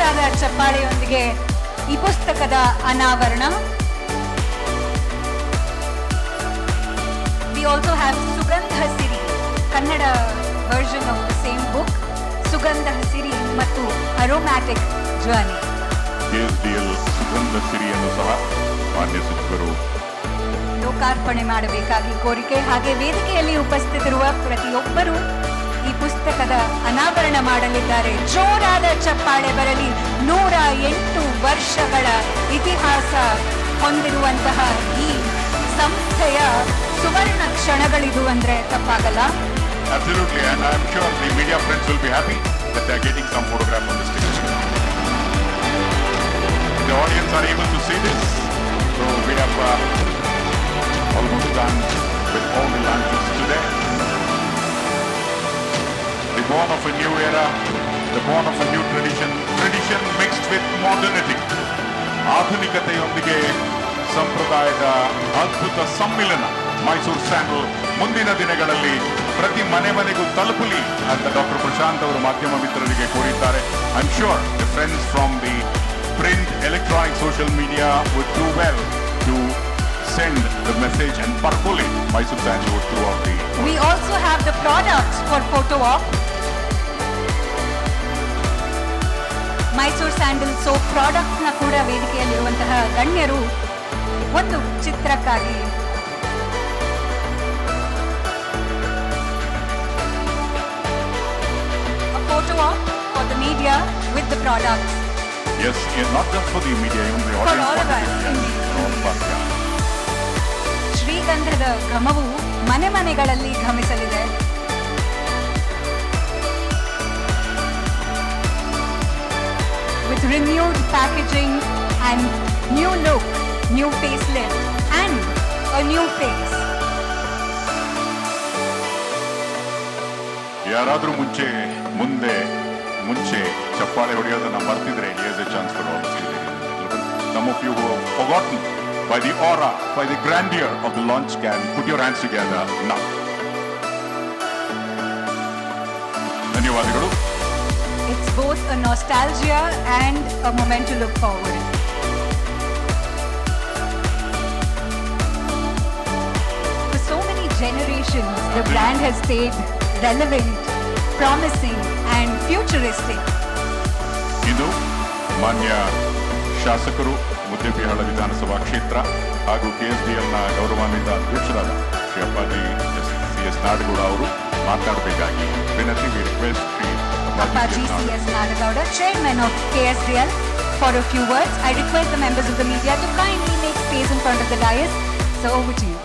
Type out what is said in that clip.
ಜೋರಾದ ಚಪ್ಪಾಳೆಯೊಂದಿಗೆ ಈ ಪುಸ್ತಕದ ಅನಾವರಣ. We also have Sugandha Siri, Kannada version of the same book, Sugandha Siri ಮತ್ತು Aromatic Journey. KSDL ಸುಗಂಧ ಸಿರಿಯನ್ನು ಸಹ ಮಾನ್ಯ ಸಚಿವರು ಲೋಕಾರ್ಪಣೆ ಮಾಡಬೇಕಾಗಿ ಕೋರಿಕೆ. ಹಾಗೆ ವೇದಿಕೆಯಲ್ಲಿ ಉಪಸ್ಥಿತಿರುವ ಪ್ರತಿಯೊಬ್ಬರು ಈ ಪುಸ್ತಕದ ಅನಾವರಣ ಮಾಡಲಿದ್ದಾರೆ. ಜೋರಾದ ಚಪ್ಪಾಳೆ ಬರಲಿ. 108 ವರ್ಷಗಳ ಇತಿಹಾಸ ಹೊಂದಿರುವಂತಹ ಈ ಸಂಸ್ಥೆಯ ಸುವರ್ಣ ಕ್ಷಣಗಳಿದು ಅಂದ್ರೆ ತಪ್ಪಾಗಲ್ಲ. Absolutely, and I am sure the media friends will be happy that they are getting some photograph on the stage. The audience are able to see this, so we have almost done with all the lunches today. The born of a new era, the born of a new tradition mixed with modernity. ಆಧುನಿಕತೆಯೊಂದಿಗೆ ಸಂಪ್ರದಾಯದ ಅದ್ಭುತ ಸಮ್ಮಿಲನ Mysuru sandal ಮುಂದಿನ ದಿನಗಳಲ್ಲಿ ಪ್ರತಿ ಮನೆಗೂ ತಲುಪಲಿ ಅಂತ doctor Prashant ಅವರು ಮಾಧ್ಯಮ ಮಿತ್ರರಿಗೆ ಕೋರಿದ್ದಾರೆ. I am sure the friends from the print, electronic, social media would do well to send the message and percolate Mysore Sandalwood throughout the world. We also have the products for photo op. Mysuru sandal soap products ನ ಕೂಡ ವೇದಿಕೆಯಲ್ಲಿರುವಂತಹ ಗಣ್ಯರು ಒಂದು ಚಿತ್ರಕ್ಕಾಗಿ a photo op for the media with the products. Yes, not just for the media, even the audience. For all of us, indeed. All of us, yeah. ಶ್ರೀಗಂಧದ ಘಮವು ಮನೆಗಳಲ್ಲಿ ಘಮಿಸಲಿದೆ. With renewed packaging and new look, new facelift and a new face. ಯಾರಾದ್ರೂ ಮುಂಚೆ ಚಪ್ಪಾಳೆ ಹೊಡೆಯೋದನ್ನ ಮರ್ತಿದ್ರೆ here's a chance for all of you. Some of you who have forgotten by the aura, by the grandeur of the launch can put your hands together now. ಧನ್ಯವಾದಗಳು. It's both a nostalgia and a moment to look forward. For so many generations, the brand has stayed relevant, promising and futuristic. ಇದು ಮಾನ್ಯ ಶಾಸಕರು ಮುದ್ದೇಬಿಹಾಳ ವಿಧಾನಸಭಾ ಕ್ಷೇತ್ರ ಹಾಗೂ KSDLನ ಗೌರವಾನ್ವಿತ ಅಧ್ಯಕ್ಷರಾದ ಶ್ರೀ ಅಪ್ಪಾಜಿ CS ನಾಡಗೌಡ ಅವರು ಮಾತನಾಡಬೇಕಾಗಿ ವಿನಂತಿ. Request Shri Appaji CS Nadagowda, Chairman of KSDL, for a few words. I request the members of the media to kindly make space in front of the dais. So over to you.